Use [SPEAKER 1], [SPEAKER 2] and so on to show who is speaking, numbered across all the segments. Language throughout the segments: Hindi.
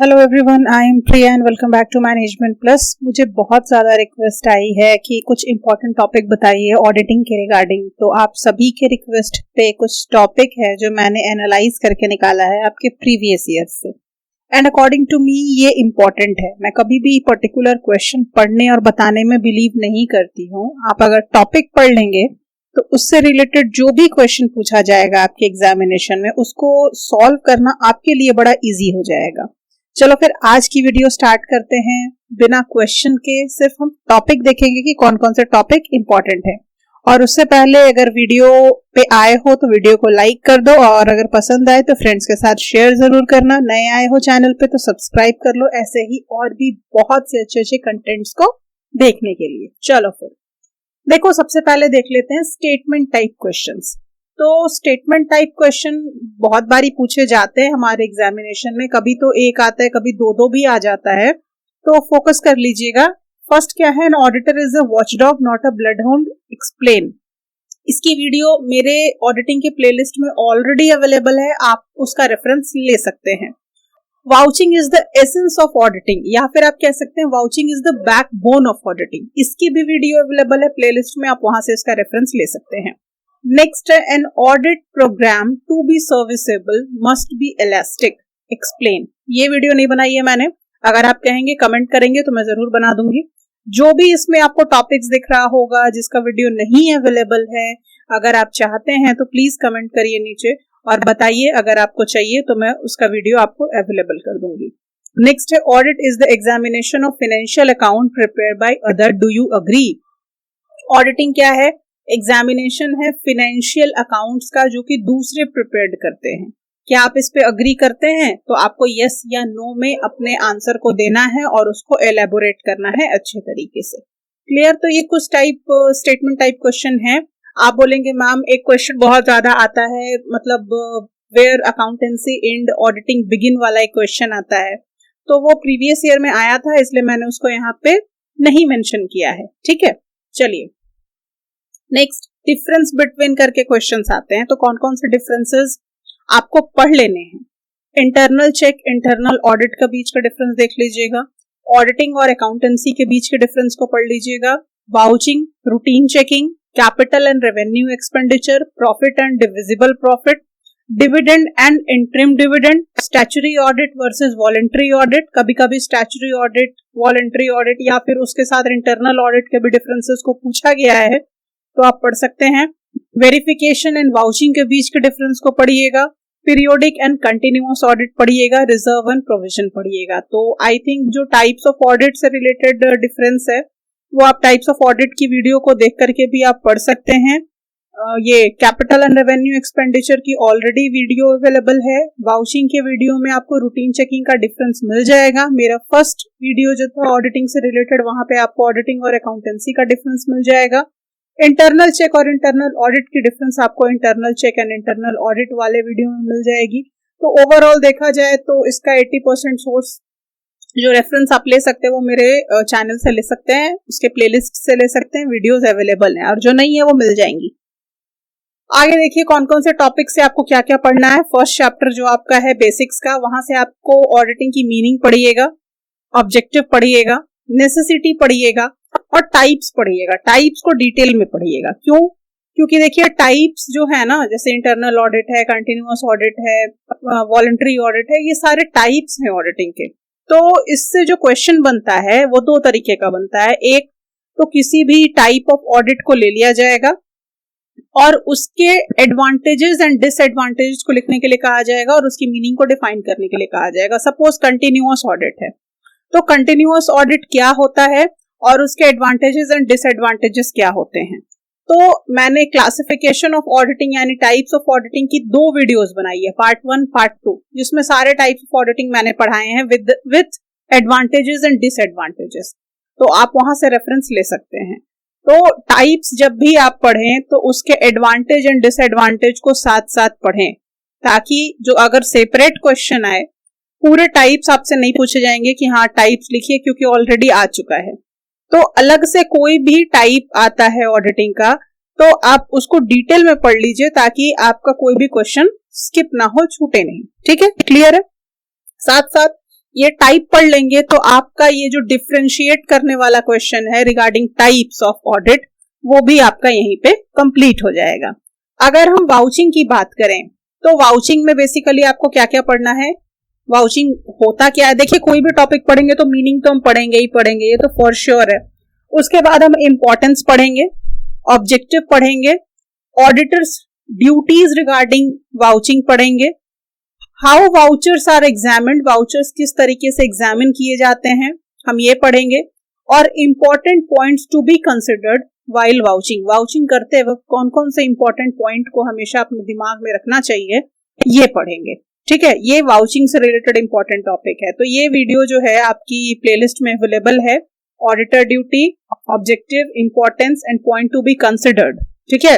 [SPEAKER 1] Hello everyone, I am Priya and welcome back to management plus. मुझे बहुत ज़्यादा रिक्वेस्ट आई है कि कुछ इंपॉर्टेंट टॉपिक बताइए ऑडिटिंग के रिगार्डिंग। तो आप सभी के रिक्वेस्ट पे कुछ टॉपिक है जो मैंने एनालाइज करके निकाला है आपके प्रीवियस ईयर से, एंड अकॉर्डिंग टू मी ये इम्पॉर्टेंट है। मैं कभी भी पर्टिकुलर क्वेश्चन पढ़ने और बताने में बिलीव नहीं करती हूँ। आप अगर टॉपिक पढ़ लेंगे तो उससे रिलेटेड जो भी क्वेश्चन पूछा जाएगा आपके एग्जामिनेशन में, उसको सॉल्व करना आपके लिए बड़ा इजी हो जाएगा। चलो फिर आज की वीडियो स्टार्ट करते हैं। बिना क्वेश्चन के सिर्फ हम टॉपिक देखेंगे कि कौन कौन से टॉपिक इंपॉर्टेंट है। और उससे पहले अगर वीडियो पे आए हो तो वीडियो को लाइक कर दो, और अगर पसंद आए तो फ्रेंड्स के साथ शेयर जरूर करना। नए आए हो चैनल पे तो सब्सक्राइब कर लो, ऐसे ही और भी बहुत से अच्छे अच्छे कंटेंट्स को देखने के लिए। चलो फिर देखो, सबसे पहले देख लेते हैं स्टेटमेंट टाइप क्वेश्चंस। तो स्टेटमेंट टाइप क्वेश्चन बहुत बारी पूछे जाते हैं हमारे एग्जामिनेशन में। कभी तो एक आता है, कभी दो दो भी आ जाता है, तो फोकस कर लीजिएगा। फर्स्ट क्या है, an auditor is a watchdog not a bloodhound, explain. इसकी वीडियो मेरे ऑडिटिंग के प्लेलिस्ट में ऑलरेडी अवेलेबल है, आप उसका रेफरेंस ले सकते हैं। Vouching is the essence of auditing, या फिर आप कह सकते हैं vouching is the backbone of auditing. इसकी भी वीडियो अवेलेबल है प्लेलिस्ट में, आप वहां से इसका रेफरेंस ले सकते हैं। नेक्स्ट है, an audit programme to be serviceable must be elastic, explain. ये वीडियो नहीं बनाई है मैंने, अगर आप कहेंगे कमेंट करेंगे तो मैं जरूर बना दूंगी। जो भी इसमें आपको टॉपिक्स दिख रहा होगा जिसका वीडियो नहीं अवेलेबल है, अगर आप चाहते हैं तो प्लीज कमेंट करिए नीचे और बताइए। अगर आपको चाहिए तो मैं उसका वीडियो आपको अवेलेबल कर दूंगी। नेक्स्ट है, audit is the examination of financial account prepared by other, do you agree. Auditing क्या है, एग्जामिनेशन है फाइनेंशियल अकाउंट्स का जो कि दूसरे प्रिपेयर्ड करते हैं। क्या आप इस पे अग्री करते हैं? तो आपको यस या नो में अपने आंसर को देना है और उसको एलेबोरेट करना है अच्छे तरीके से। क्लियर? तो ये कुछ टाइप स्टेटमेंट टाइप क्वेश्चन है। आप बोलेंगे मैम एक क्वेश्चन बहुत ज्यादा आता है, मतलब where accountancy and auditing begin वाला एक क्वेश्चन आता है, तो वो प्रीवियस ईयर में आया था, इसलिए मैंने उसको यहाँ पे नहीं मेंशन किया है। ठीक है, चलिए नेक्स्ट, डिफरेंस बिटवीन करके क्वेश्चंस आते हैं। तो कौन कौन से डिफरेंसेस आपको पढ़ लेने हैं। इंटरनल चेक, इंटरनल ऑडिट का बीच का डिफरेंस देख लीजिएगा। ऑडिटिंग और अकाउंटेंसी के बीच के डिफरेंस को पढ़ लीजिएगा। Vouching, routine checking, capital and revenue expenditure, profit and divisible profit, dividend and interim dividend, statutory audit versus voluntary audit. कभी कभी स्टैच्यूटरी ऑडिट, वॉलंटरी ऑडिट या फिर उसके साथ इंटरनल ऑडिट के भी डिफरेंसेस को पूछा गया है, तो आप पढ़ सकते हैं। वेरिफिकेशन एंड वाउचिंग के बीच के डिफरेंस को पढ़िएगा। पीरियोडिक एंड कंटिन्यूअस ऑडिट पढ़िएगा। रिजर्व एंड प्रोविजन पढ़िएगा। तो आई थिंक जो टाइप्स ऑफ ऑडिट से रिलेटेड डिफरेंस है वो आप टाइप्स ऑफ ऑडिट की वीडियो को देख करके भी आप पढ़ सकते हैं। ये कैपिटल एंड रेवेन्यू एक्सपेंडिचर की ऑलरेडी वीडियो अवेलेबल है। वाउचिंग के वीडियो में आपको रूटीन चेकिंग का डिफरेंस मिल जाएगा। मेरा फर्स्ट वीडियो जो था ऑडिटिंग से रिलेटेड, वहां पे आपको ऑडिटिंग और अकाउंटेंसी का डिफरेंस मिल जाएगा। इंटरनल चेक और इंटरनल ऑडिट की डिफरेंस आपको internal check and internal audit वाले वीडियो में मिल जाएगी। तो ओवरऑल देखा जाए तो इसका 80% सोर्स जो रेफरेंस आप ले सकते हैं वो मेरे चैनल से ले सकते हैं, उसके प्लेलिस्ट से ले सकते हैं, वीडियोस अवेलेबल हैं, और जो नहीं है वो मिल जाएंगी। आगे देखिए कौन कौन से टॉपिक से आपको क्या क्या पढ़ना है। फर्स्ट चैप्टर जो आपका है बेसिक्स का, वहां से आपको ऑडिटिंग की मीनिंग पढ़िएगा, ऑब्जेक्टिव पढ़िएगा, नेसेसिटी पढ़िएगा और टाइप्स पढ़िएगा। टाइप्स को डिटेल में पढ़िएगा। क्यों? क्योंकि देखिए टाइप्स जो है ना, जैसे इंटरनल ऑडिट है, कंटिन्यूअस ऑडिट है, वॉलंटरी ऑडिट है, ये सारे टाइप्स हैं ऑडिटिंग के। तो इससे जो क्वेश्चन बनता है वो दो तरीके का बनता है। एक तो किसी भी टाइप ऑफ ऑडिट को ले लिया जाएगा और उसके एडवांटेजेस एंड डिसएडवांटेजेस को लिखने के लिए कहा जाएगा और उसकी मीनिंग को डिफाइन करने के लिए कहा जाएगा। सपोज कंटिन्यूअस ऑडिट है, तो कंटिन्यूअस ऑडिट क्या होता है और उसके एडवांटेजेस एंड डिसएडवांटेजेस क्या होते हैं। तो मैंने क्लासिफिकेशन ऑफ ऑडिटिंग यानी टाइप्स ऑफ ऑडिटिंग की 2 वीडियोस बनाई है, पार्ट 1 पार्ट 2, जिसमें सारे टाइप्स ऑफ ऑडिटिंग मैंने पढ़ाए हैं विद एडवांटेजेस एंड डिसएडवांटेजेस। तो आप वहां से रेफरेंस ले सकते हैं। तो टाइप्स जब भी आप पढ़ें तो उसके एडवांटेज एंड डिसएडवांटेज को साथ साथ पढ़ें, ताकि जो अगर सेपरेट क्वेश्चन आए, पूरे टाइप्स आपसे नहीं पूछे जाएंगे कि हाँ टाइप्स लिखिए, क्योंकि ऑलरेडी आ चुका है। तो अलग से कोई भी टाइप आता है ऑडिटिंग का तो आप उसको डिटेल में पढ़ लीजिए, ताकि आपका कोई भी क्वेश्चन स्किप ना हो, छूटे नहीं। ठीक है, क्लियर है? साथ साथ ये टाइप पढ़ लेंगे तो आपका ये जो डिफरेंशिएट करने वाला क्वेश्चन है रिगार्डिंग टाइप्स ऑफ ऑडिट, वो भी आपका यहीं पे कंप्लीट हो जाएगा। अगर हम वाउचिंग की बात करें तो वाउचिंग में बेसिकली आपको क्या क्या पढ़ना है, वाउचिंग होता क्या है। देखिए कोई भी टॉपिक पढ़ेंगे तो मीनिंग तो हम पढ़ेंगे ही पढ़ेंगे, ये तो फॉर श्योर है। उसके बाद हम इंपॉर्टेंस पढ़ेंगे, ऑब्जेक्टिव पढ़ेंगे, ऑडिटर्स ड्यूटीज रिगार्डिंग वाउचिंग पढ़ेंगे, how vouchers are examined, vouchers किस तरीके से एग्जामिन किए जाते हैं हम ये पढ़ेंगे, और important points to be considered while vouching, vouching करते वक्त कौन कौन से इंपॉर्टेंट पॉइंट को हमेशा अपने दिमाग में रखना चाहिए ये पढ़ेंगे। ठीक है, ये वाउचिंग से रिलेटेड इंपॉर्टेंट टॉपिक है। तो ये वीडियो जो है आपकी प्लेलिस्ट में अवेलेबल है, auditor duty, objective, importance and point two be considered. ठीक है,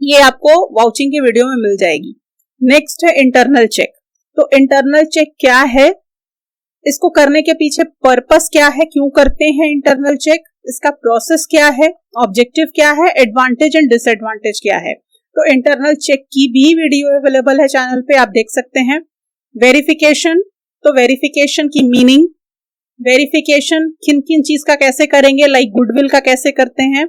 [SPEAKER 1] ये आपको वाउचिंग के वीडियो में मिल जाएगी। नेक्स्ट है इंटरनल चेक। तो इंटरनल चेक क्या है, इसको करने के पीछे पर्पस क्या है, क्यों करते हैं इंटरनल चेक, इसका प्रोसेस क्या है, ऑब्जेक्टिव क्या है, एडवांटेज एंड डिसएडवांटेज क्या है। तो इंटरनल चेक की भी वीडियो अवेलेबल है चैनल पे, आप देख सकते हैं। वेरिफिकेशन, तो वेरिफिकेशन की मीनिंग, वेरिफिकेशन किन किन चीज का कैसे करेंगे, लाइक गुडविल का कैसे करते हैं,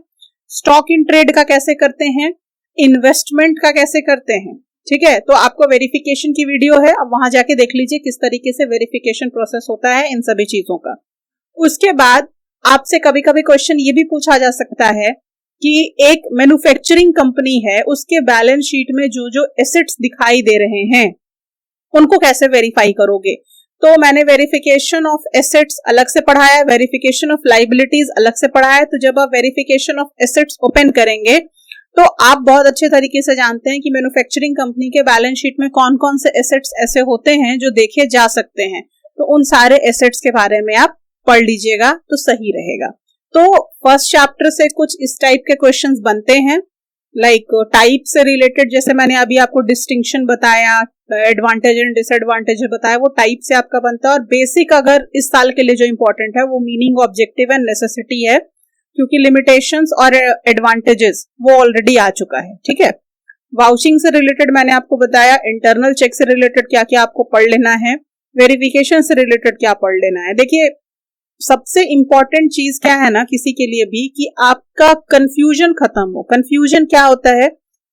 [SPEAKER 1] स्टॉक इन ट्रेड का कैसे करते हैं, इन्वेस्टमेंट का कैसे करते हैं। ठीक है, तो आपको वेरिफिकेशन की वीडियो है, अब वहां जाके देख लीजिए किस तरीके से वेरिफिकेशन प्रोसेस होता है इन सभी चीजों का। उसके बाद आपसे कभी कभी क्वेश्चन ये भी पूछा जा सकता है कि एक मैन्युफैक्चरिंग कंपनी है, उसके बैलेंस शीट में जो जो एसेट्स दिखाई दे रहे हैं उनको कैसे वेरीफाई करोगे। तो मैंने वेरिफिकेशन ऑफ एसेट्स अलग से पढ़ाया है, वेरिफिकेशन ऑफ लाइबिलिटीज अलग से पढ़ाया है। तो जब आप वेरिफिकेशन ऑफ एसेट्स ओपन करेंगे तो आप बहुत अच्छे तरीके से जानते हैं कि मैन्युफैक्चरिंग कंपनी के बैलेंस शीट में कौन कौन से एसेट्स ऐसे होते हैं जो देखे जा सकते हैं। तो उन सारे एसेट्स के बारे में आप पढ़ लीजिएगा तो सही रहेगा। तो फर्स्ट चैप्टर से कुछ इस टाइप के क्वेश्चंस बनते हैं, लाइक टाइप से रिलेटेड, जैसे मैंने अभी आपको डिस्टिंक्शन बताया, एडवांटेज एंड डिसएडवांटेज बताया, वो टाइप से आपका बनता है। और बेसिक अगर इस साल के लिए जो इंपॉर्टेंट है वो मीनिंग, ऑब्जेक्टिव एंड नेसेसिटी है, क्योंकि लिमिटेशंस और एडवांटेजेस वो ऑलरेडी आ चुका है। ठीक है, वाउचिंग से रिलेटेड मैंने आपको बताया, इंटरनल चेक से रिलेटेड क्या क्या आपको पढ़ लेना है, वेरिफिकेशन से रिलेटेड क्या पढ़ लेना है। देखिए सबसे इंपॉर्टेंट चीज क्या है ना किसी के लिए भी, कि आपका कंफ्यूजन खत्म हो। कंफ्यूजन क्या होता है,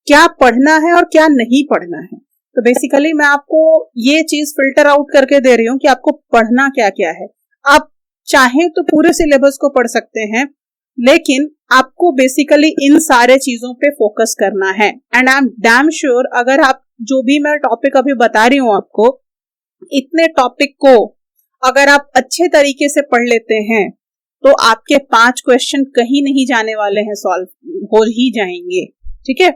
[SPEAKER 1] क्या पढ़ना है और क्या नहीं पढ़ना है। तो बेसिकली मैं आपको ये चीज फिल्टर आउट करके दे रही हूँ कि आपको पढ़ना क्या क्या है। आप चाहें तो पूरे सिलेबस को पढ़ सकते हैं, लेकिन आपको बेसिकली इन सारे चीजों पे फोकस करना है। And I am damn sure अगर आप जो भी मैं टॉपिक अभी बता रही हूं आपको, इतने टॉपिक को अगर आप अच्छे तरीके से पढ़ लेते हैं तो आपके 5 क्वेश्चन कहीं नहीं जाने वाले हैं, सॉल्व हो ही जाएंगे। ठीक है,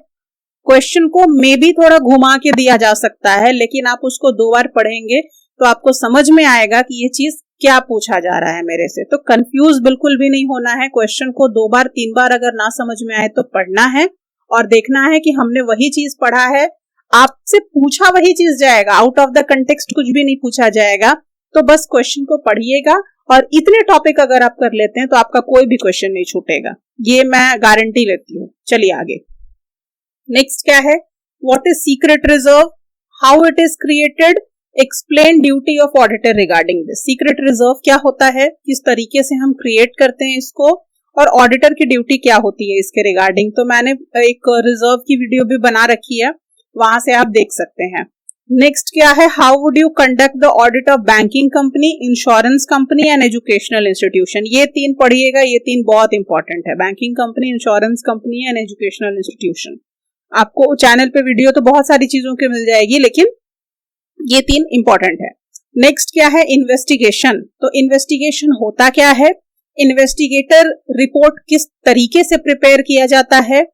[SPEAKER 1] क्वेश्चन को मे भी थोड़ा घुमा के दिया जा सकता है, लेकिन आप उसको 2 बार पढ़ेंगे तो आपको समझ में आएगा कि ये चीज क्या पूछा जा रहा है मेरे से। तो कंफ्यूज बिल्कुल भी नहीं होना है। क्वेश्चन को 2 बार 3 बार अगर ना समझ में आए तो पढ़ना है और देखना है कि हमने वही चीज पढ़ा है, आपसे पूछा वही चीज जाएगा, आउट ऑफ द कंटेक्स्ट कुछ भी नहीं पूछा जाएगा। तो बस क्वेश्चन को पढ़िएगा और इतने टॉपिक अगर आप कर लेते हैं तो आपका कोई भी क्वेश्चन नहीं छूटेगा, ये मैं गारंटी लेती हूँ। चलिए आगे, नेक्स्ट क्या है, what is secret reserve, how it is created, explain duty of auditor regarding this. Secret reserve क्या होता है, किस तरीके से हम क्रिएट करते हैं इसको, और ऑडिटर की ड्यूटी क्या होती है इसके रिगार्डिंग। तो मैंने एक रिजर्व की वीडियो भी बना रखी है, वहां से आप देख सकते हैं। नेक्स्ट क्या है, how would you conduct the audit of banking company, insurance company and educational institution. ये 3 पढ़िएगा, ये 3 बहुत इंपॉर्टेंट है, banking company, insurance company and educational institution. आपको चैनल पे वीडियो तो बहुत सारी चीजों की मिल जाएगी, लेकिन ये 3 इंपॉर्टेंट है। नेक्स्ट क्या है, इन्वेस्टिगेशन। तो इन्वेस्टिगेशन होता क्या है, इन्वेस्टिगेटर रिपोर्ट किस तरीके से प्रिपेयर किया जाता है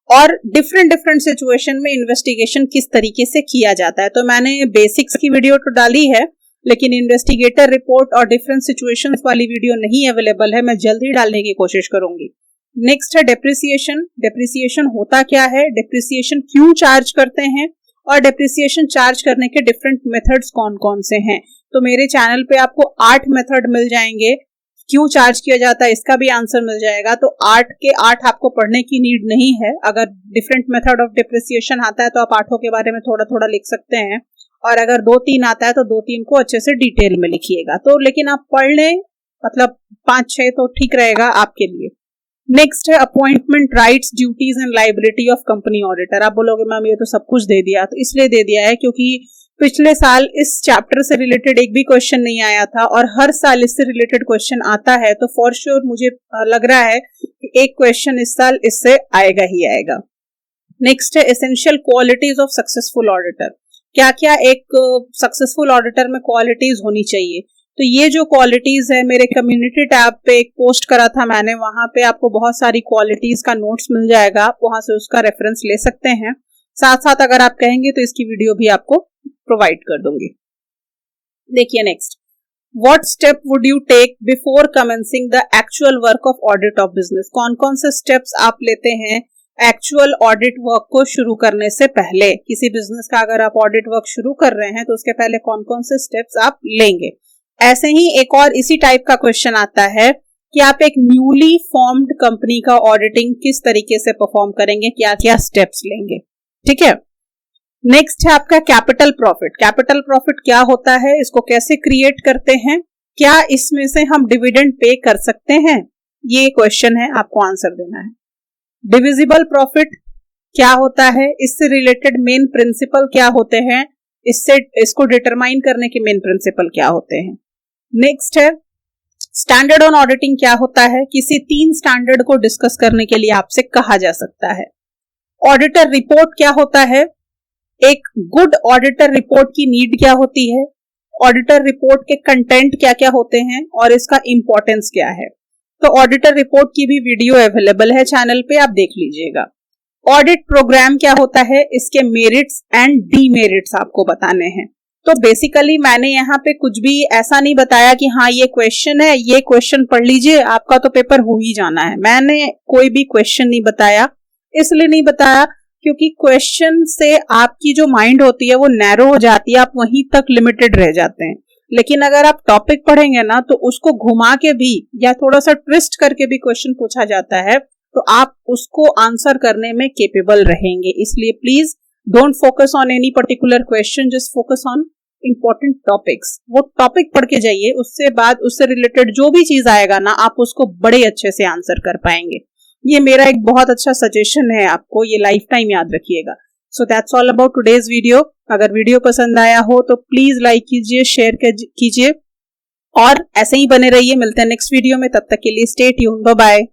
[SPEAKER 1] और डिफरेंट सिचुएशन में इन्वेस्टिगेशन किस तरीके से किया जाता है। तो मैंने बेसिक्स की वीडियो तो डाली है, लेकिन इन्वेस्टिगेटर रिपोर्ट और डिफरेंट सिचुएशंस वाली वीडियो नहीं अवेलेबल है, मैं जल्द ही डालने की कोशिश करूंगी। नेक्स्ट है डेप्रिसिएशन। डेप्रिसिएशन होता क्या है, डेप्रिसिएशन क्यों चार्ज करते हैं, और डेप्रिसिएशन चार्ज करने के डिफरेंट मेथड्स कौन कौन से हैं। तो मेरे चैनल पे आपको 8 मेथड मिल जाएंगे, क्यों चार्ज किया जाता है इसका भी आंसर मिल जाएगा। तो 8 के 8 आपको पढ़ने की नीड नहीं है। अगर डिफरेंट मेथड ऑफ डेप्रिसिएशन आता है तो आप 8 के बारे में थोड़ा थोड़ा लिख सकते हैं, और अगर 2-3 आता है तो 2-3 को अच्छे से डिटेल में लिखिएगा। तो लेकिन आप पढ़ लें, मतलब 5-6 तो ठीक रहेगा आपके लिए। नेक्स्ट है appointment rights, duties and liability of company auditor. आप बोलोगे मैम ये तो सब कुछ दे दिया, तो इसलिए दे दिया है क्योंकि पिछले साल इस चैप्टर से रिलेटेड एक भी क्वेश्चन नहीं आया था और हर साल इससे रिलेटेड क्वेश्चन आता है, तो फॉर श्योर मुझे लग रहा है कि एक क्वेश्चन इस साल इससे आएगा ही आएगा। नेक्स्ट है essential qualities of successful auditor. क्या क्या एक सक्सेसफुल ऑडिटर में क्वालिटीज होनी चाहिए, तो ये जो क्वालिटीज है मेरे कम्युनिटी टैब पे एक पोस्ट करा था मैंने, वहां पे आपको बहुत सारी क्वालिटीज का नोट्स मिल जाएगा, आप वहां से उसका रेफरेंस ले सकते हैं। साथ साथ अगर आप कहेंगे तो इसकी वीडियो भी आपको प्रोवाइड कर दूंगी। देखिए next, what step would you take before commencing the actual work of audit of business. कौन कौन से स्टेप्स आप लेते हैं एक्चुअल ऑडिट वर्क को शुरू करने से पहले। किसी बिजनेस का अगर आप ऑडिट वर्क शुरू कर रहे हैं तो उसके पहले कौन कौन से स्टेप्स आप लेंगे। ऐसे ही एक और इसी टाइप का क्वेश्चन आता है कि आप एक न्यूली फॉर्म्ड कंपनी का ऑडिटिंग किस तरीके से परफॉर्म करेंगे, क्या क्या स्टेप्स लेंगे। ठीक है, नेक्स्ट है आपका कैपिटल प्रॉफिट। कैपिटल प्रॉफिट क्या होता है, इसको कैसे क्रिएट करते हैं, क्या इसमें से हम डिविडेंड पे कर सकते हैं, ये क्वेश्चन है, आपको आंसर देना है। डिविजिबल प्रॉफिट क्या होता है, इससे रिलेटेड मेन प्रिंसिपल क्या होते हैं, इसको डिटरमाइन करने के मेन प्रिंसिपल क्या होते हैं। नेक्स्ट है स्टैंडर्ड ऑन ऑडिटिंग क्या होता है, किसी 3 स्टैंडर्ड को डिस्कस करने के लिए आपसे कहा जा सकता है। ऑडिटर रिपोर्ट क्या होता है, एक गुड ऑडिटर रिपोर्ट की नीड क्या होती है, ऑडिटर रिपोर्ट के कंटेंट क्या क्या होते हैं और इसका इंपॉर्टेंस क्या है। तो ऑडिटर रिपोर्ट की भी वीडियो अवेलेबल है चैनल पे, आप देख लीजिएगा। ऑडिट प्रोग्राम क्या होता है, इसके मेरिट्स एंड डीमेरिट्स आपको बताने हैं। तो बेसिकली मैंने यहाँ पे कुछ भी ऐसा नहीं बताया कि हाँ ये क्वेश्चन है, ये क्वेश्चन पढ़ लीजिए आपका तो पेपर हो ही जाना है। मैंने कोई भी क्वेश्चन नहीं बताया, इसलिए नहीं बताया क्योंकि क्वेश्चन से आपकी जो माइंड होती है वो नैरो हो जाती है, आप वहीं तक लिमिटेड रह जाते हैं। लेकिन अगर आप टॉपिक पढ़ेंगे ना तो उसको घुमा के भी या थोड़ा सा ट्विस्ट करके भी क्वेश्चन पूछा जाता है, तो आप उसको आंसर करने में केपेबल रहेंगे। इसलिए please don't focus on any particular question, just focus on important topics. वो टॉपिक पढ़ के जाइए, उससे बाद उससे रिलेटेड जो भी चीज आएगा ना आप उसको बड़े अच्छे से आंसर कर पाएंगे। ये मेरा एक बहुत अच्छा सजेशन है आपको, ये लाइफ टाइम याद रखिएगा। So that's all about today's video. अगर वीडियो पसंद आया हो तो प्लीज लाइक कीजिए, शेयर कीजिए और ऐसे ही बने रहिए। मिलते हैं नेक्स्ट वीडियो में, तब तक के लिए स्टे ट्यून्ड, बाय बाय।